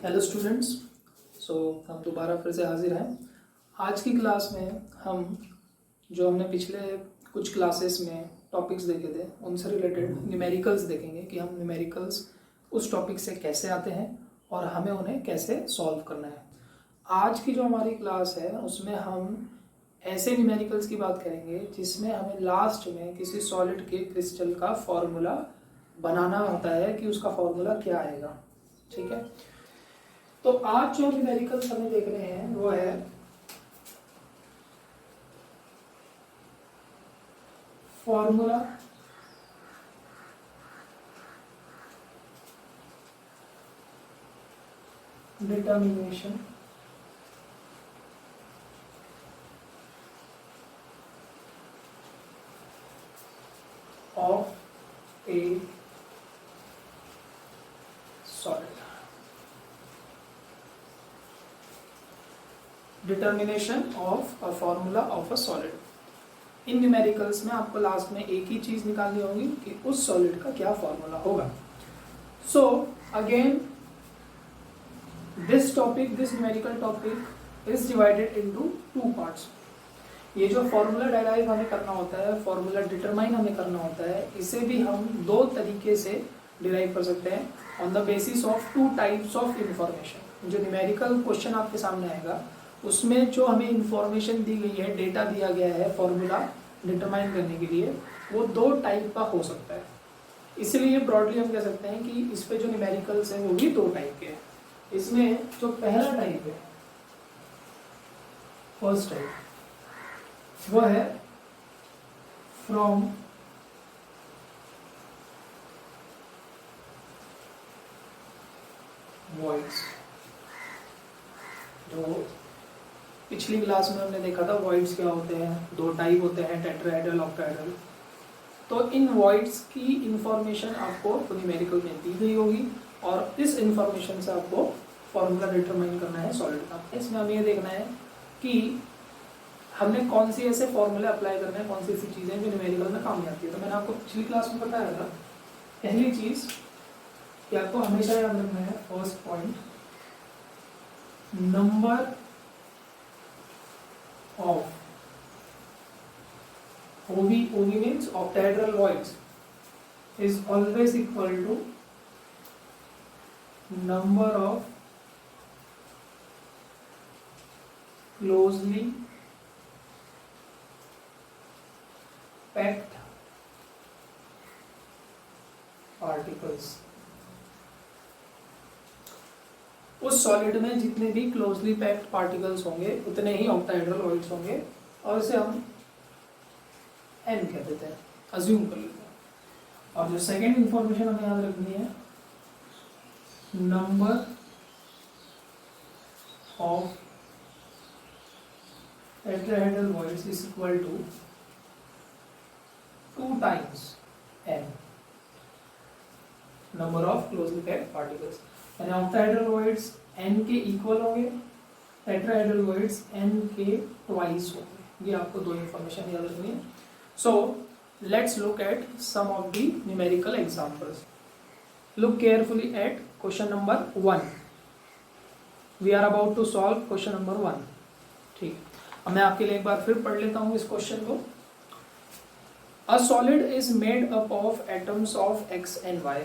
Hello students. हम दोबारा फिर से हाजिर हैं। आज की क्लास में हम जो हमने पिछले कुछ क्लासेस में टॉपिक्स देखे थे उनसे रिलेटेड न्यूमेरिकल्स देखेंगे कि हम न्यूमेरिकल्स उस टॉपिक से कैसे आते हैं और हमें उन्हें कैसे सॉल्व करना है। आज की जो हमारी क्लास है उसमें हम ऐसे न्यूमेरिकल्स की बात करेंगे जिसमें हमें लास्ट में किसी सॉलिड के क्रिस्टल का फॉर्मूला बनाना होता है कि उसका फॉर्मूला क्या आएगा। ठीक है, तो आज जो न्यूमेरिकल्स हमें देख रहे हैं वो है formula determination of A solid. Determination of a formula of a solid. In numericals में आपको लास्ट में एक ही चीज निकालनी होगी कि उस सॉलिड का क्या फॉर्मूला होगा। So again this numerical topic is divided into two parts. ये जो फॉर्मूला डेराइव हमें करना होता है, फॉर्मूला डिटरमाइन हमें करना होता है, इसे भी हम दो तरीके से डिराइव कर सकते हैं on the basis of two types of information. जो न्यूमेरिकल क्वेश्चन आपके सामने आएगा उसमें जो हमें इंफॉर्मेशन दी गई है, डेटा दिया गया है फॉर्मूला डिटरमाइन करने के लिए, वो दो टाइप का हो सकता है। इसलिए ब्रॉडली हम कह सकते हैं कि इस पे जो न्यूमेरिकल्स हैं वो भी दो टाइप के हैं। इसमें जो पहला टाइप है, फर्स्ट टाइप, वो है फ्रॉम वॉइड्स। जो पिछली क्लास में हमने देखा था वॉइड्स क्या होते हैं, दो टाइप होते हैं, टेट्राहेड्रल, ऑक्टाहेड्रल। तो इन वॉइड्स की इंफॉर्मेशन आपको न्यूमेरिकल में दी गई होगी और इस इंफॉर्मेशन से आपको फॉर्मूला डिटरमाइन करना है सॉलिड का। इसमें हमें ये देखना है कि हमने कौन सी ऐसे फॉर्मूले अप्लाई करने हैं, कौन सी ऐसी चीज़ें जो न्यूमेरिकल में काम आती है। तो मैंने आपको पिछली क्लास में बताया था, पहली चीज़ कि आपको हमेशा याद रखना है, first point, number of OV means octahedral voids is always equal to number of closely packed particles। उस सॉलिड में जितने भी क्लोजली पैक्ड पार्टिकल्स होंगे उतने ही ऑक्टाहेड्रल वॉइड्स होंगे और इसे हम n कह देते हैं, अज्यूम कर लेते हैं। और जो सेकेंड इंफॉर्मेशन हमें याद रखनी है, number of tetrahedral voids is equal to 2 times n number of closely packed particles. यानी ऑक्टाहेड्रल वॉइड्स n के इक्वल होंगे, टेट्राहेड्रल वॉइड्स n के ट्वाइस होंगे। ये आपको दो इंफॉर्मेशन याद रखनी है। So let's look at some of the numerical examples. Look carefully at question number 1। We are about to solve question number 1। ठीक, अब मैं आपके लिए एक बार फिर पढ़ लेता हूँ इस क्वेश्चन को। A solid is made up of atoms of x and y।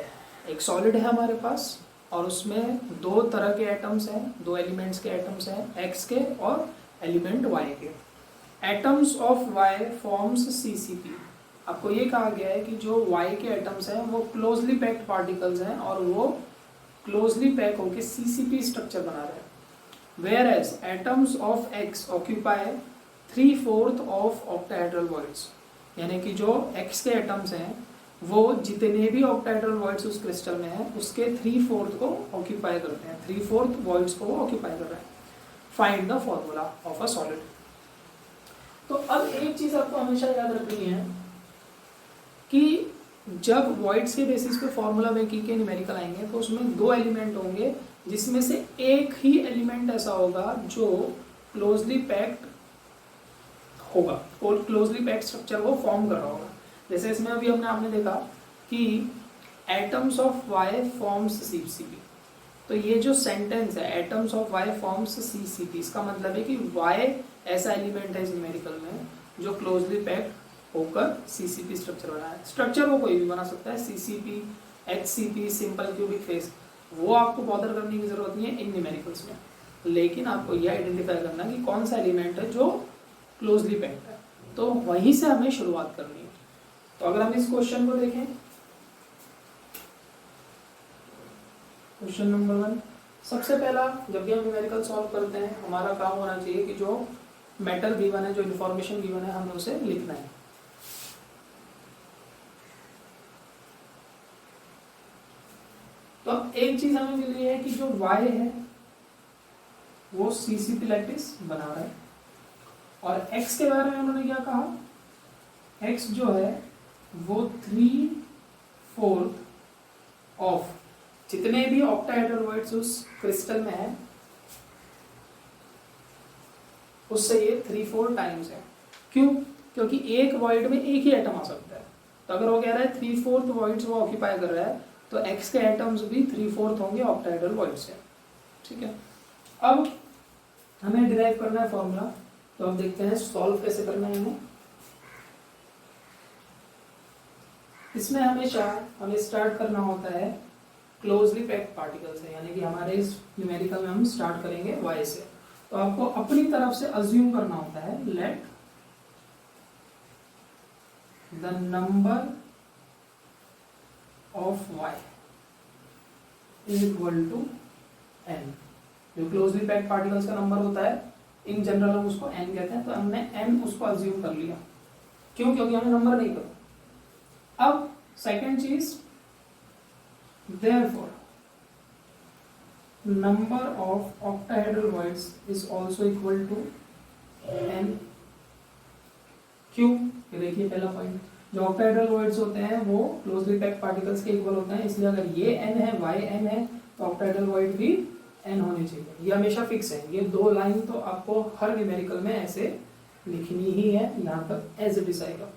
एक सॉलिड है हमारे पास और उसमें दो तरह के एटम्स हैं, दो एलिमेंट्स के एटम्स हैं, x के और एलिमेंट y के। Atoms of y forms CCP। आपको ये कहा गया है कि जो y के एटम्स हैं वो क्लोजली पैक्ड पार्टिकल्स हैं और वो क्लोजली पैक होकर CCP स्ट्रक्चर बना रहे हैं। Whereas atoms of x occupy 3/4 of octahedral voids. यानी कि जो x के एटम्स हैं वो जितने भी ऑक्टाहेड्रल वॉइड्स उस क्रिस्टल में है उसके 3/4 को ऑक्यूपाई करते हैं, 3/4 वॉइड्स को वो ऑक्यूपाई कर रहे हैं। Find the formula of a solid. तो अब एक चीज आपको हमेशा याद रखनी है कि जब वॉइड्स के बेसिस पे फॉर्मूला मेकिंग के न्यूमेरिकल आएंगे तो उसमें दो एलिमेंट होंगे जिसमें से एक ही एलिमेंट ऐसा होगा जो क्लोजली पैक्ड होगा और क्लोजली पैक्ड स्ट्रक्चर वो फॉर्म कर रहा होगा। जैसे इसमें अभी आपने देखा कि atoms of Y forms CCP। तो ये जो सेंटेंस है atoms of Y forms CCP, इसका मतलब है कि वाई ऐसा एलिमेंट है इस न्यूमेरिकल में जो क्लोजली पैक्ड होकर सीसीपी स्ट्रक्चर बना है। स्ट्रक्चर वो कोई भी बना सकता है, CCP, HCP, simple cubic face, वो आपको बॉदर करने की जरूरत नहीं है इन न्यूमेरिकल्स में, लेकिन आपको ये आइडेंटिफाई करना कि कौन सा एलिमेंट है जो क्लोजली पैक्ड है, तो वहीं से हमें शुरुआत करनी है। तो अगर हम इस क्वेश्चन को देखें, क्वेश्चन नंबर 1, सबसे पहला जब भी हम न्यूमेरिकल सॉल्व करते हैं हमारा काम होना चाहिए कि जो मैटर गिवन है, जो इन्फॉर्मेशन गिवन है, हमें उसे लिखना है। तो अब एक चीज हमें मिल रही है कि जो y है वो सीसीपी लैटिस बना रहा है, और x के बारे में उन्होंने क्या कहा, x जो है वो 3/4 ऑफ जितने भी ऑक्टाहेड्रल वॉइड्स उस क्रिस्टल में है उससे ये 3/4 टाइम्स है। क्यों? क्योंकि एक वॉइड में एक ही एटम आ सकता है, तो अगर वो कह रहा है 3/4 वॉइड्स वो ऑक्यूपाई कर रहा है तो x के एटम्स भी 3/4 होंगे ऑक्टाहेड्रल वॉइड से। ठीक है, अब हमें डिराइव करना है फॉर्मूला, तो अब देखते हैं सॉल्व कैसे करना है हमें। इसमें हमेशा हमें स्टार्ट करना होता है क्लोजली पैक्ड पार्टिकल से, यानी कि हमारे इस न्यूमेरिकल में हम स्टार्ट करेंगे y से, तो आपको अपनी तरफ से अज्यूम करना होता है let the number of y is equal to n। जो क्लोजली पैक्ड पार्टिकल्स का नंबर होता है इन जनरल हम उसको n कहते हैं, तो हमने n उसको अज्यूम कर लिया। क्यों? क्योंकि हमें नंबर नहीं पता। अब सेकेंड चीज, therefore number of octahedral voids is also equal to n। क्यों? ये देखिए पहला पॉइंट, जो ऑक्टाहेड्रल वॉइड्स होते हैं वो क्लोजली पैक्ड पार्टिकल्स के इक्वल होते हैं, इसलिए अगर ये n है, y n है, तो ऑक्टाहेड्रल वॉइड भी n होनी चाहिए। ये हमेशा फिक्स है, ये दो लाइन तो आपको हर न्यूमेरिकल में ऐसे लिखनी ही है, यहाँ तक एज इट इज आएगा।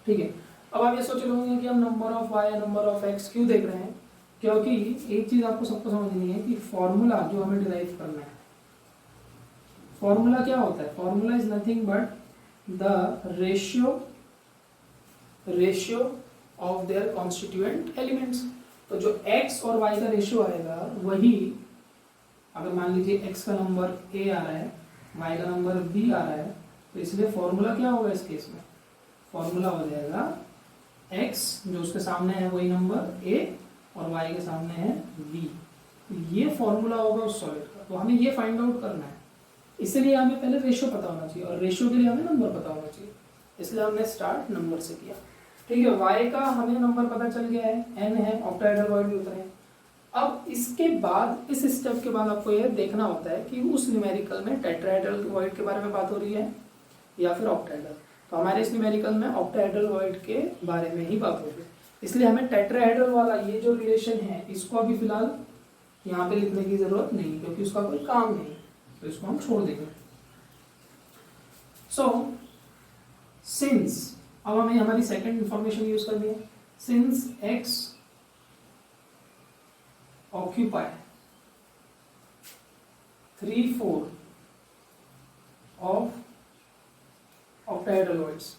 ठीक है, अब आप ये सोच रहे होंगे कि हम number of y number of x क्यों देख रहे हैं, क्योंकि एक चीज आपको सबको समझनी है कि फॉर्मूला जो हमें डिराइव करना है, फॉर्मूला क्या होता है, formula is nothing but the ratio of their constituent elements. तो जो x और y का रेशियो आएगा वही, अगर मान लीजिए x का नंबर a आ रहा है, y का नंबर b आ रहा है, तो इसलिए फॉर्मूला क्या होगा इस केस में, फॉर्मूला हो जाएगा x जो उसके सामने है वही नंबर a और y के सामने है v। ये फॉर्मूला होगा उस सॉलिड का, तो हमें ये फाइंड आउट करना है, इसलिए हमें पहले रेशियो पता होना चाहिए, और रेशियो के लिए हमें नंबर पता होना चाहिए, इसलिए हमने स्टार्ट नंबर से किया। ठीक है, y का हमें नंबर पता चल गया है, n है, ऑक्टाहेड्रल वॉइड भी उतरे हैं। अब इसके बाद, इस स्टेप के बाद आपको ये देखना होता है कि उस न्यूमेरिकल में टेट्राहेड्रल वॉइड के बारे में बात हो रही है या फिर ऑक्टाहेड्रल। तो हमारे इस न्यूमेरिकल में ऑक्टाहेड्रल वॉइड के बारे में ही बात हो रही है, इसलिए हमें टेट्राहेड्रल वाला ये जो रिलेशन है इसको अभी फिलहाल यहाँ पे लिखने की जरूरत नहीं, क्योंकि उसका कोई काम नहीं, तो इसको हम छोड़ देंगे। सो सिंस, अब हमें हमारी सेकंड इंफॉर्मेशन यूज करनी है, since x occupy 3/4 of octahedral voids,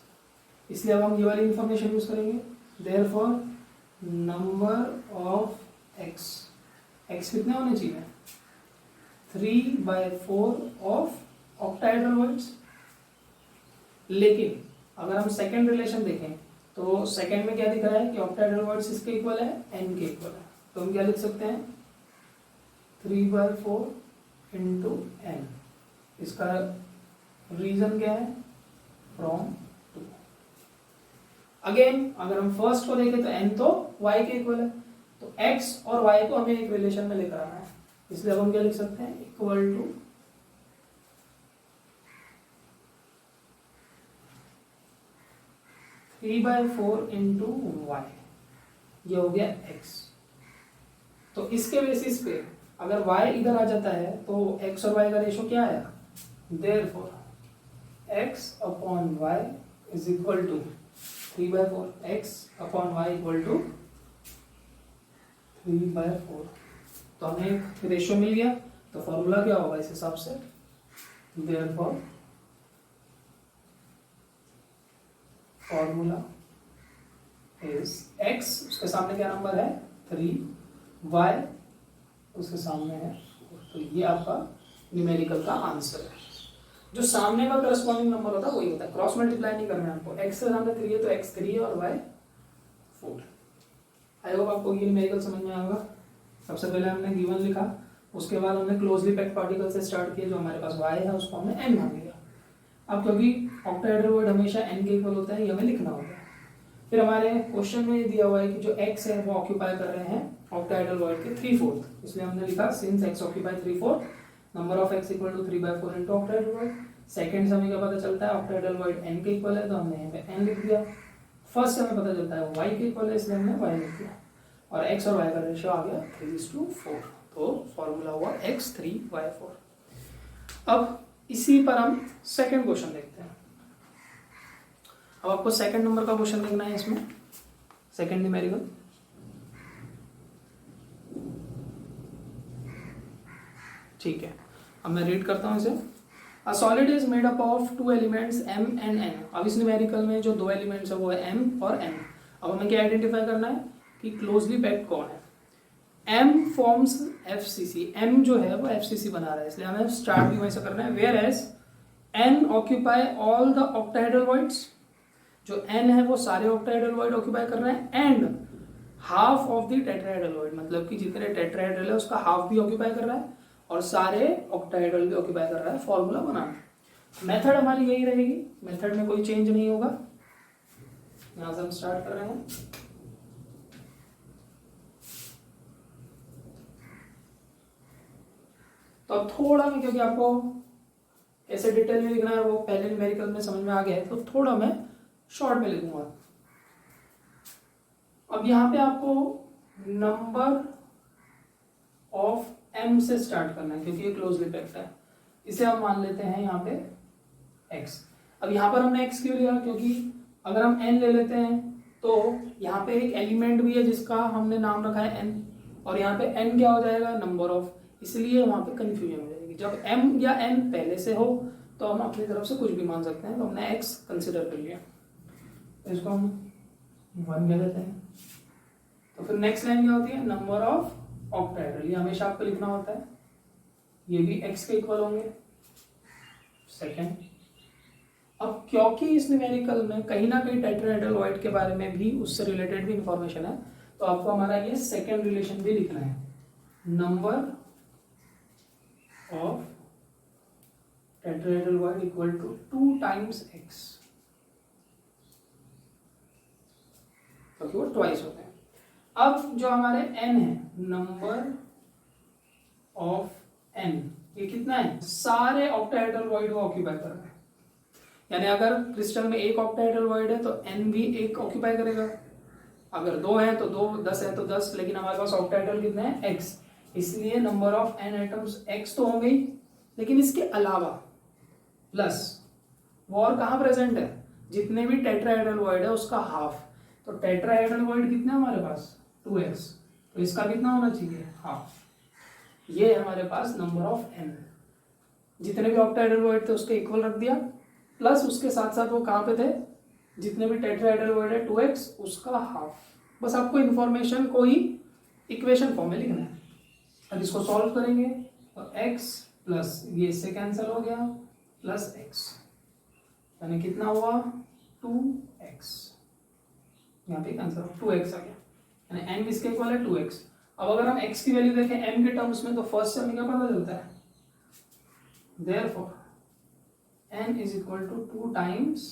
इसलिए अब हम ये वाली इंफॉर्मेशन यूज करेंगे, देयरफॉर नंबर ऑफ x कितने होने चाहिए, 3/4 ऑफ ऑक्टाहेड्रल वॉइड्स। लेकिन अगर हम सेकेंड रिलेशन देखें तो सेकेंड में क्या दिख रहा है कि ऑक्टाहेड्रल वॉइड्स इसके इक्वल है, n के इक्वल है, तो हम क्या लिख सकते हैं 3/4 इंटू n। इसका रीजन क्या है, फ्रॉम टू। अगेन अगर हम फर्स्ट को देखें तो n तो y के इक्वल है, तो x और y को हमें एक रिलेशन में लेकर आना है, इसलिए अब हम क्या लिख सकते हैं, इक्वल टू 3/4 इंटू y, ये हो गया x। तो इसके बेसिस पे अगर y इधर आ जाता है तो x और y का रेशो क्या आया, therefore x upon y is equal to 3/4, x upon y equal to 3/4। तो हमें एक रेशियो मिल गया, तो फॉर्मूला क्या होगा इस हिसाब से, देयरफॉर फॉर्मूला इज x, उसके सामने क्या नंबर है 3, y उसके सामने है 4। तो ये आपका न्यूमेरिकल का आंसर है। जो सामने का करस्पॉन्डिंग नंबर होता है वही होता है, क्रॉस मल्टीप्लाई नहीं करना है आपको। x के सामने 3 है तो x 3 है और y 4। आई होप आपको ये न्यूमेरिकल समझ में आएगा। सबसे पहले हमने गिवन लिखा, उसके बाद हमने क्लोजली पैक्ड पार्टिकल से स्टार्ट किया, जो हमारे पास y है उसको हमने n मान लिया। अब क्योंकि ऑक्टाहेड्रल वर्ड हमेशा n के इक्वल होता है, ये हमें लिखना होता है। फिर हमारे क्वेश्चन में दिया हुआ है कि जो x है वो ऑक्यूपाई कर रहे हैं ऑक्टाहेड्रल वर्ड के 3/4, इसलिए हमने लिखा since x occupy 3/4 number of x equal to 3/4 into octahedral void. Second से हमें क्या पता चलता है ऑक्टाहेड्रल वर्ड n के इक्वल है, तो हमने यहाँ पे n लिख दिया। फर्स्ट से हमें पता चलता है y के इक्वल है, इसलिए हमने y लिख दिया, और x और y का रेशियो आ गया 3:4, तो फॉर्मूला हुआ x 3y4। अब इसी पर हम सेकंड क्वेश्चन देखते हैं। अब आपको सेकंड नंबर का क्वेश्चन देखना है, इसमें सेकंड न्यूमेरिकल। ठीक है, अब मैं रीड करता हूं इसे। A solid is made up of 2 elements m and n। अब इस न्यूमेरिकल में जो 2 एलिमेंट्स है वो है m और n। अब हमें क्या आइडेंटिफाई करना है कि क्लोजली पैक्ड कौन है। m फॉर्म्स FCC, m जो है वो FCC बना रहा है, इसलिए हमें स्टार्ट भी वहीं से करना है। Whereas n occupy all the octahedral voids, जो n है वो सारे ऑक्टाहेड्रल वर्ड ऑक्यूपाई कर रहे हैं, and half of the tetrahedral word, मतलब कि जितने टेट्राहेड्रल है उसका हाफ भी ऑक्यूपाई कर रहा है और सारे ऑक्टाहेड्रल भी ऑक्यूपाई कर रहा है। फॉर्मूला बनाना, मेथड हमारी यही रहेगी, मेथड में कोई चेंज नहीं होगा। यहां से हम स्टार्ट कर रहे हैं। तो अब थोड़ा मैं, क्योंकि आपको कैसे डिटेल में लिखना है वो पहले न्यूमेरिकल में समझ में आ गया है, तो थोड़ा मैं शॉर्ट में लिखूंगा। अब यहाँ पे आपको नंबर ऑफ m से स्टार्ट करना है, क्योंकि ये क्लोजली पैक्ड है। इसे हम मान लेते हैं यहाँ पे x। अब यहाँ पर हमने x क्यों लिया, क्योंकि अगर हम n ले लेते हैं तो यहाँ पे एक एलिमेंट भी है जिसका हमने नाम रखा है n, और यहाँ पे n क्या हो जाएगा नंबर ऑफ, इसलिए वहाँ पे कंफ्यूजन हो जाएगी। जब m या n पहले से हो तो हम अपनी तरफ से कुछ भी मान सकते हैं, तो हमने x कंसिडर कर लिया, इसको हम 1 ले लेते हैं। तो फिर नेक्स्ट लाइन क्या होती है, नंबर ऑफ ऑक्टाहेड्रल, ये हमेशा आपको लिखना होता है, ये भी x के इक्वल होंगे। सेकेंड, अब क्योंकि इस न्यूमेरिकल में कहीं ना कहीं टेट्राहेड्रल वर्ड के बारे में भी, उससे रिलेटेड भी इंफॉर्मेशन है, तो आपको हमारा ये सेकेंड रिलेशन भी लिखना है, number of tetrahedral void equal to 2 times x, क्योंकि वो ट्वाइस होते हैं। अब जो हमारे n है, नंबर ऑफ n, ये कितना है, सारे ऑक्टाहेड्रल वर्ड को ऑक्यूपाई कर रहा है। यानी अगर क्रिस्टल में एक ऑक्टाहेड्रल वर्ड है तो n भी एक ऑक्यूपाई करेगा, अगर 2 है तो 2, 10 है तो 10, लेकिन हमारे पास ऑक्टाहेड्रल कितने हैं x, इसलिए number of n atoms x तो हो गई, लेकिन इसके अलावा प्लस वो और कहाँ प्रेजेंट है, जितने भी टेट्राहेड्रल वर्ड है उसका हाफ। तो टेट्राहेड्रल वर्ड कितने हमारे पास 2x, तो इसका कितना होना चाहिए हाफ। ये है हमारे पास नंबर ऑफ n, जितने भी ऑक्टाहेड्रल वर्ड थे उसके इक्वल रख दिया, प्लस उसके साथ साथ वो कहाँ पे थे, जितने भी टेट्राहेड्रल वर्ड है 2x उसका हाफ। बस आपको इन्फॉर्मेशन को ही इक्वेशन फॉर्म में लिखना है। अब इसको सॉल्व करेंगे तो x प्लस ये इससे कैंसिल हो गया, प्लस x, यानी कितना हुआ 2x, यहाँ पे कैंसिल 2x आ गया, यानी n किसके इक्वल है 2x। अब अगर हम x की वैल्यू देखें m के टर्म्स में, तो फर्स्ट से हमें क्या पता चलता है, therefore n is equal to 2 times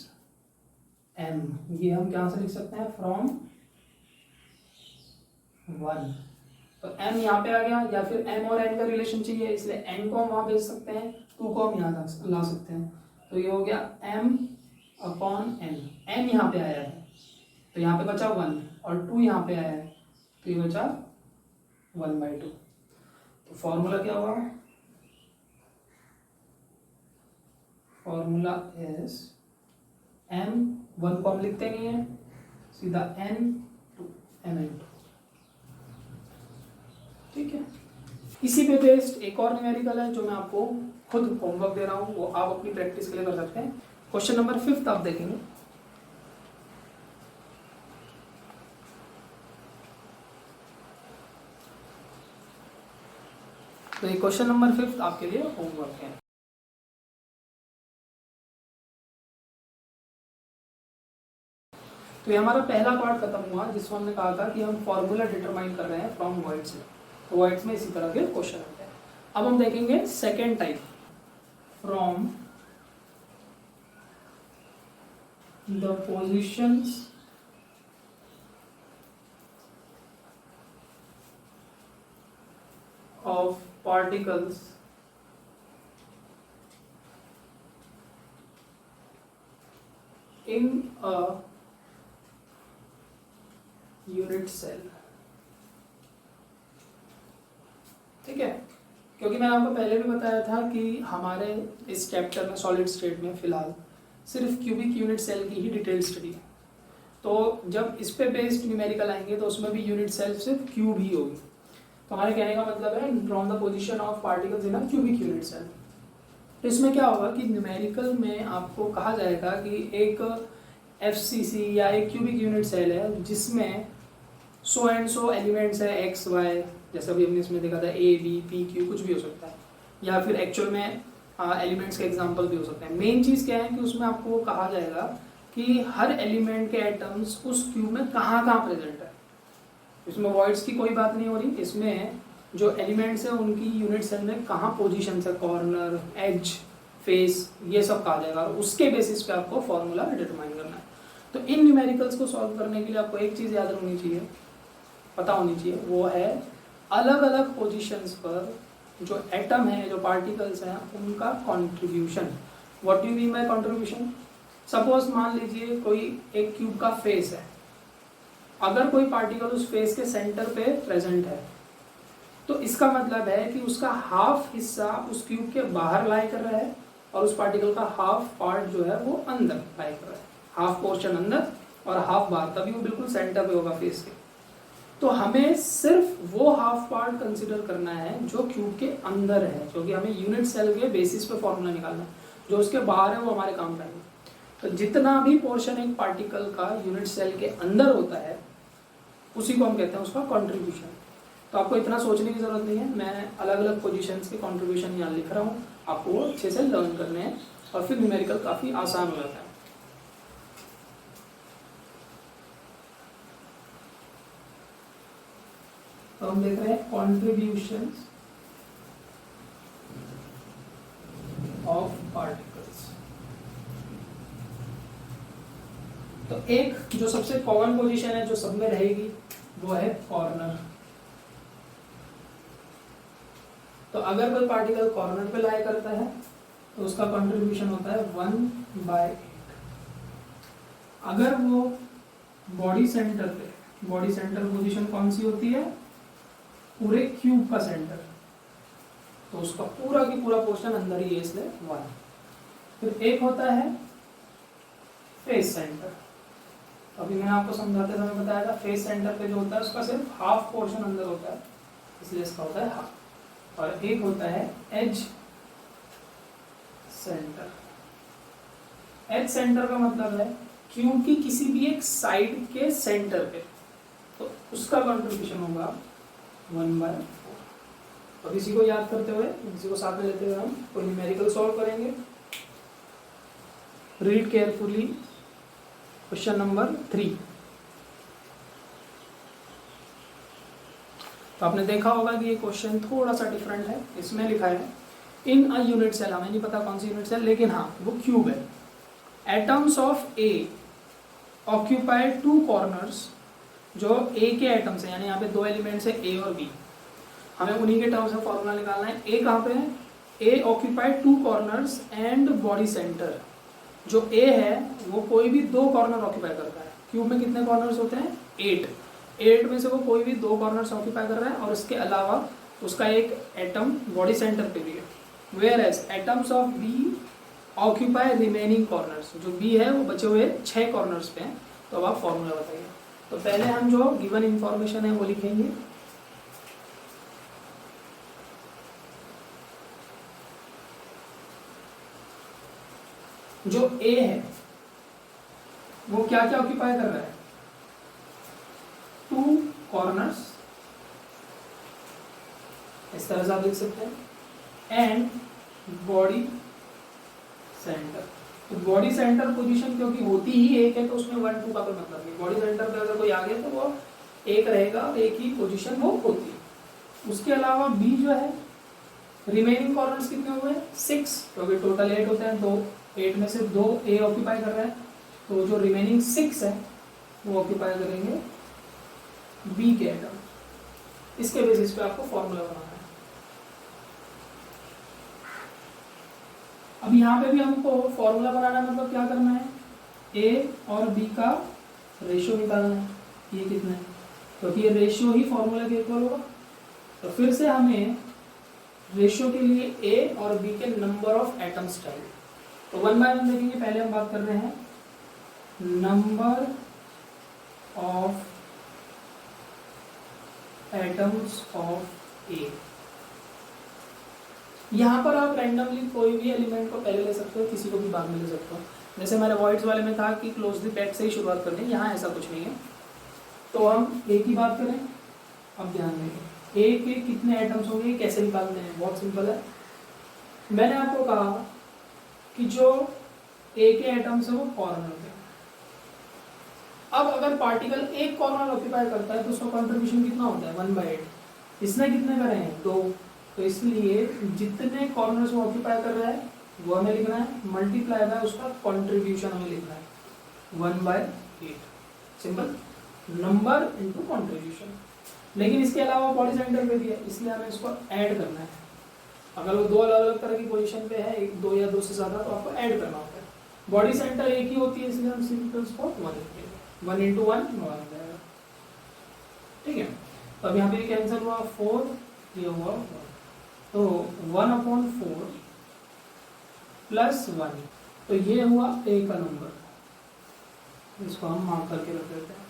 m, ये हम क्या से लिख सकते हैं, फ्रॉम 1। तो m यहाँ पे आ गया, या फिर m और n का रिलेशन चाहिए, इसलिए n को हम वहां भेज सकते हैं, 2 को हम यहाँ ला सकते हैं। तो ये हो गया m अपॉन n, n यहाँ पे आया है तो यहाँ पे बचा 1, और 2 यहाँ पे आया है तो ये बचा 1/2। तो फॉर्मूला क्या हुआ, फॉर्मूला इज m, 1 को हम लिखते नहीं है, सीधा n to m, ठीक है। इसी पे बेस्ड एक और न्यूमेरिकल है जो मैं आपको खुद होमवर्क दे रहा हूँ, वो आप अपनी प्रैक्टिस के लिए कर सकते हैं। क्वेश्चन नंबर 5 आप देखेंगे। तो ये क्वेश्चन नंबर 5 आपके लिए होमवर्क है। तो ये हमारा पहला पार्ट खत्म हुआ जिसमें हमने कहा था कि हम फॉर्मूला डिटरमाइन कर रहे हैं फ्रॉम वर्ड्स में। तो वर्ड्स में इसी तरह के क्वेश्चन आते हैं। अब हम देखेंगे second type, from the positions of particles in a unit cell। ठीक है, क्योंकि मैंने आपको पहले भी बताया था कि हमारे इस चैप्टर में सॉलिड स्टेट में फिलहाल सिर्फ क्यूबिक यूनिट सेल की ही डिटेल स्टडी है। तो जब इस पे बेस्ड न्यूमेरिकल आएंगे तो उसमें भी यूनिट सेल सिर्फ क्यूब ही होगी। तो हमारे कहने का मतलब है from the position of particles in a cubic unit cell. तो इसमें क्या होगा कि न्यूमेरिकल में आपको कहा जाएगा कि एक FCC या एक क्यूबिक यूनिट सेल है जिसमें सो एंड सो एलिमेंट्स है एक्स वाई, जैसा भी हमने इसमें देखा था A B P Q कुछ भी हो सकता है, या फिर एक्चुअल में एलिमेंट्स के एग्जाम्पल भी हो सकते हैं। मेन चीज़ क्या है कि उसमें आपको कहा जाएगा कि हर एलिमेंट के एटम्स उस क्यूब में कहाँ कहाँ प्रेजेंट है। इसमें वॉइड्स की कोई बात नहीं हो रही, इसमें जो एलिमेंट्स है उनकी यूनिट सेल में कहाँ पोजीशन है, कॉर्नर, एज, फेस, ये सब कहा जाएगा और उसके बेसिस पे आपको फॉर्मूला डिटरमाइन करना है। तो इन न्यूमेरिकल्स को सॉल्व करने के लिए आपको एक चीज़ याद रखनी चाहिए, पता होनी चाहिए, वो है अलग अलग पोजीशंस पर जो एटम है, जो पार्टिकल्स हैं, उनका contribution. What do you mean by contribution? Suppose मान लीजिए कोई एक क्यूब का फेस है, अगर कोई पार्टिकल उस फेस के सेंटर पे प्रेजेंट है तो इसका मतलब है कि उसका हाफ हिस्सा उस क्यूब के बाहर लाई कर रहा है और उस पार्टिकल का हाफ पार्ट जो है वो अंदर लाई कर रहा है, हाफ पोर्शन अंदर और हाफ बाहर, तभी वो बिल्कुल सेंटर पे होगा फेस के। तो हमें सिर्फ वो हाफ पार्ट कंसिडर करना है जो क्यूब के अंदर है, क्योंकि हमें यूनिट सेल के बेसिस पे फॉर्मूला निकालना है। जो उसके बाहर है वो हमारे काम का नहीं। तो जितना भी पोर्शन एक पार्टिकल का यूनिट सेल के अंदर होता है उसी को हम कहते हैं उसका कंट्रीब्यूशन। तो आपको इतना सोचने की जरूरत नहीं है, मैं अलग अलग पोजीशंस के कंट्रीब्यूशन यहाँ लिख रहा हूँ, आपको वो अच्छे से लर्न करने हैं और फिर न्यूमेरिकल काफ़ी आसान हो जाता है। तो हम देख रहे हैं कंट्रीब्यूशंस ऑफ पार्टिकल्स। तो एक जो सबसे कॉमन पोजीशन है जो सब में रहेगी वो है कॉर्नर। तो अगर कोई पार्टिकल कॉर्नर पे लाई करता है तो उसका कंट्रीब्यूशन होता है 1/8। अगर वो बॉडी सेंटर पे, बॉडी सेंटर पोजीशन कौन सी होती है? पूरे क्यूब का सेंटर, तो उसका पूरा की पूरा पोर्शन अंदर ही है, इसलिए 1। फिर एक होता है फेस सेंटर। अभी मैंने आपको समझाते समय बताया था फेस सेंटर पे जो होता है उसका सिर्फ हाफ पोर्शन अंदर होता है, इसलिए इसका होता है हाफ। और एक होता है एज सेंटर। एज सेंटर का मतलब है क्यूब की किसी भी एक साइड के सेंटर पे, तो उसका कंट्रीब्यूशन होगा 1/4। अब इसी को याद करते हुए, इसी को साथ में लेते हुए हम कोई न्यूमेरिकल सॉल्व करेंगे। Read carefully question number 3। तो आपने देखा होगा कि ये क्वेश्चन थोड़ा सा डिफरेंट है। इसमें लिखा है इन अ यूनिट सेल, हमें नहीं पता कौन सी यूनिट सेल, लेकिन हाँ वो क्यूब है। Atoms of A occupy 2 corners. जो ए के एटम्स है, यानी यहाँ पे 2 एलिमेंट्स है ए और बी, हमें उन्हीं के टर्म्स में फॉर्मूला निकालना है। ए कहाँ पे है? ए occupy 2 corners and body centre. जो ए है वो कोई भी 2 कॉर्नर ऑक्यूपाई करता है। क्यूब में कितने कॉर्नर्स होते हैं? 8 में से वो कोई भी 2 कॉर्नर्स ऑक्यूपाई कर रहा है और उसके अलावा उसका एक एटम बॉडी सेंटर पे भी है। Whereas atoms of B occupy remaining corners. जो बी है वो बचे हुए 6 कॉर्नर्स पे हैं। तो अब आप फॉर्मूला बताइए। तो पहले हम जो गिवन इंफॉर्मेशन है वो लिखेंगे। जो ए है वो क्या क्या ऑक्यूपाई कर रहा है, 2 कॉर्नर्स, इस तरह से आप देख सकते हैं, एंड बॉडी सेंटर। तो बॉडी सेंटर पोजीशन क्योंकि होती ही एक है तो उसमें 1 2 का कोई मतलब नहीं। बॉडी सेंटर पे अगर कोई आ गया तो वो एक रहेगा और एक ही पोजीशन वो होती है। उसके अलावा बी जो है, रिमेनिंग कॉर्नर्स कितने हुए, 6, क्योंकि टोटल 8 होते हैं, तो 8 में से 2 ए ऑक्यूपाई कर रहे हैं, तो जो रिमेनिंग 6 है वो ऑक्यूपाई करेंगे बी के एटम। इसके बेसिस पे आपको फॉर्मूला बनाना है। अब यहाँ पे भी हमको फॉर्मूला बनाना है, मतलब क्या करना है, ए और बी का रेशियो निकालना है। ये कितना है, क्योंकि ये रेशियो ही फॉर्मूला के इक्वल होगा। तो फिर से हमें रेशियो के लिए ए और बी के नंबर ऑफ एटम्स चाहिए। तो 1 बाय 1 देखेंगे। पहले हम बात कर रहे हैं नंबर ऑफ एटम्स ऑफ ए। यहाँ पर आप रैंडमली कोई भी एलिमेंट को पहले ले सकते हो, किसी को भी बाद में ले सकते हो। जैसे हमारे वॉइड्स वाले में था कि क्लोजली पैक्ड से ही शुरुआत करनी है, यहाँ ऐसा कुछ नहीं है। तो हम ए की बात करें। अब ध्यान देंगे ए के कितने एटम्स होंगे, कैसे निकालते हैं, बहुत सिंपल है। मैंने आपको कहा कि जो ए के एटम्स है वो कॉर्नर पे। अब अगर पार्टिकल एक कॉर्नर ऑक्यूपाई करता है तो उसका कंट्रीब्यूशन कितना होता है, 1/8। इसने कितने करे हैं, 2। तो इसलिए जितने कॉर्नर्स वो ऑक्यूपाई कर रहा है वो हमें लिखना है, मल्टीप्लाई बाय उसका कंट्रीब्यूशन हमें लिखना है, 1/8। Simple, number into contribution. लेकिन इसके अलावा बॉडी सेंटर पे भी है, इसलिए हमें इसको ऐड करना है। अगर वो 2 अलग अलग तरह की पोजीशन पे है, 1 2 या 2 से ज्यादा, तो आपको ऐड करना होता है। बॉडी सेंटर एक ही होती है, इसलिए हम सिंपल उसको 1 लिखेंगे, 1 × 1 1 जाएगा। ठीक है, तो अब यहाँ पे कैंसिल हुआ, 4 ये हुआ 1, तो 1/4 + 1, तो ये हुआ ए का नंबर। इसको हम मार्क करके रख देते हैं।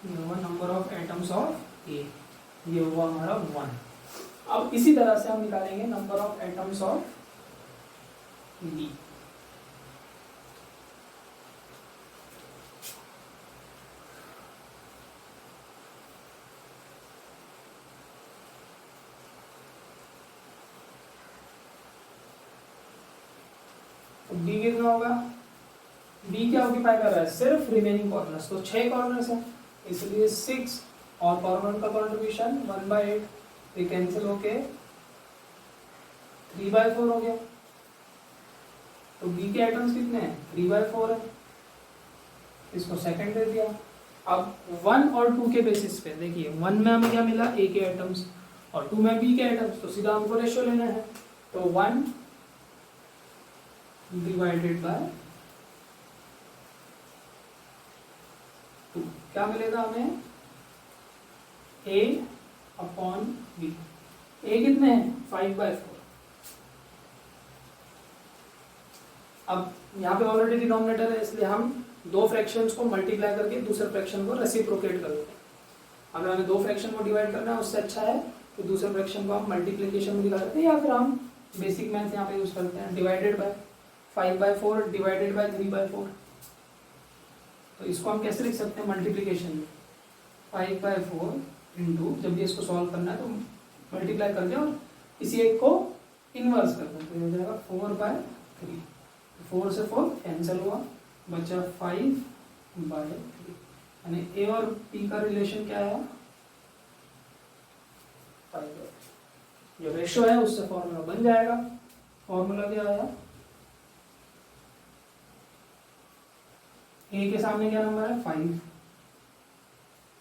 ये हुआ नंबर ऑफ एटम्स ऑफ ए, ये हुआ हमारा 1। अब इसी तरह से हम निकालेंगे number of atoms of B. B कितना होगा, बी क्या ऑक्यूपाई कर रहा है, सिर्फ रिमेनिंग कॉर्नर्स, तो 6 कॉर्नर्स हैं, इसलिए 6 और कॉर्नर का कंट्रीब्यूशन 1/8, ये कैंसिल होके 3/4 हो गया। तो बी के एटम्स कितने हैं, 3/4 है, इसको सेकंड दे दिया। अब 1 और 2 के बेसिस पे देखिए, 1 में हमें क्या मिला, ए के एटम्स, और 2 में बी के एटम्स, तो सीधा हमको रेशियो लेना है। तो 1 डिवाइडेड बाय 2 क्या मिलेगा हमें, A/B। ए कितने हैं, 5/4। अब यहाँ पे ऑलरेडी डिनोमिनेटर है, इसलिए हम 2 फ्रैक्शंस को मल्टीप्लाई करके दूसरे फ्रैक्शन को रेसिप्रोकेट कर देते हैं। अगर हमें 2 फ्रैक्शन को डिवाइड करना है, उससे अच्छा है कि दूसरे फ्रैक्शन को हम मल्टीप्लिकेशन में दिखा देते हैं, या फिर हम बेसिक मैथ्स यहाँ पे यूज करते हैं, डिवाइडेड बाय 5/4 डिवाइडेड बाय 3/4। तो इसको हम कैसे लिख सकते हैं, मल्टीप्लिकेशन में 5/4 इंटू, जब भी इसको सॉल्व करना है तो मल्टीप्लाई कर दें और इसी एक को इनवर्स कर दें, तो हो जाएगा 4/3। 4 से 4 कैंसिल हुआ, बचा 5/3। यानी ए और पी का रिलेशन क्या है, 5/3। जो रेशियो है उससे फॉर्मूला बन जाएगा। फॉर्मूला क्या आया, ए के सामने क्या नंबर है, 5,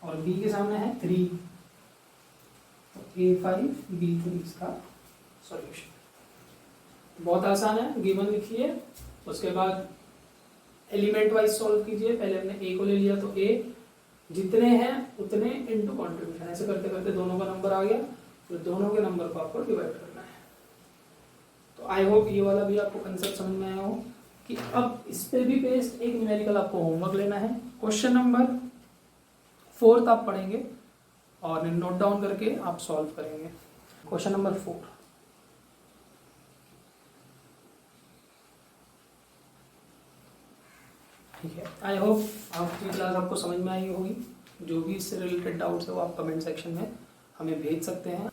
और बी के सामने है 3, तो A5 B3 इसका सॉल्यूशन। बहुत आसान है, गिवन लिखिए, उसके बाद एलिमेंट वाइज सॉल्व कीजिए। पहले हमने ए को ले लिया, तो ए जितने हैं उतने इनटू कंट्रीब्यूशन, ऐसे करते करते दोनों का नंबर आ गया, तो दोनों के नंबर को आपको डिवाइड करना है। तो आई होप ये वाला भी आपको कंसेप्ट समझ में आया हो कि अब इस पे भी बेस्ड एक न्यूमेरिकल आपको होमवर्क लेना है। क्वेश्चन नंबर 4 आप पढ़ेंगे और नोट डाउन करके आप सॉल्व करेंगे। क्वेश्चन नंबर 4, ठीक है, आई होप आपकी क्लास आपको समझ में आई होगी। जो भी इससे रिलेटेड डाउट्स है वो आप कमेंट सेक्शन में हमें भेज सकते हैं।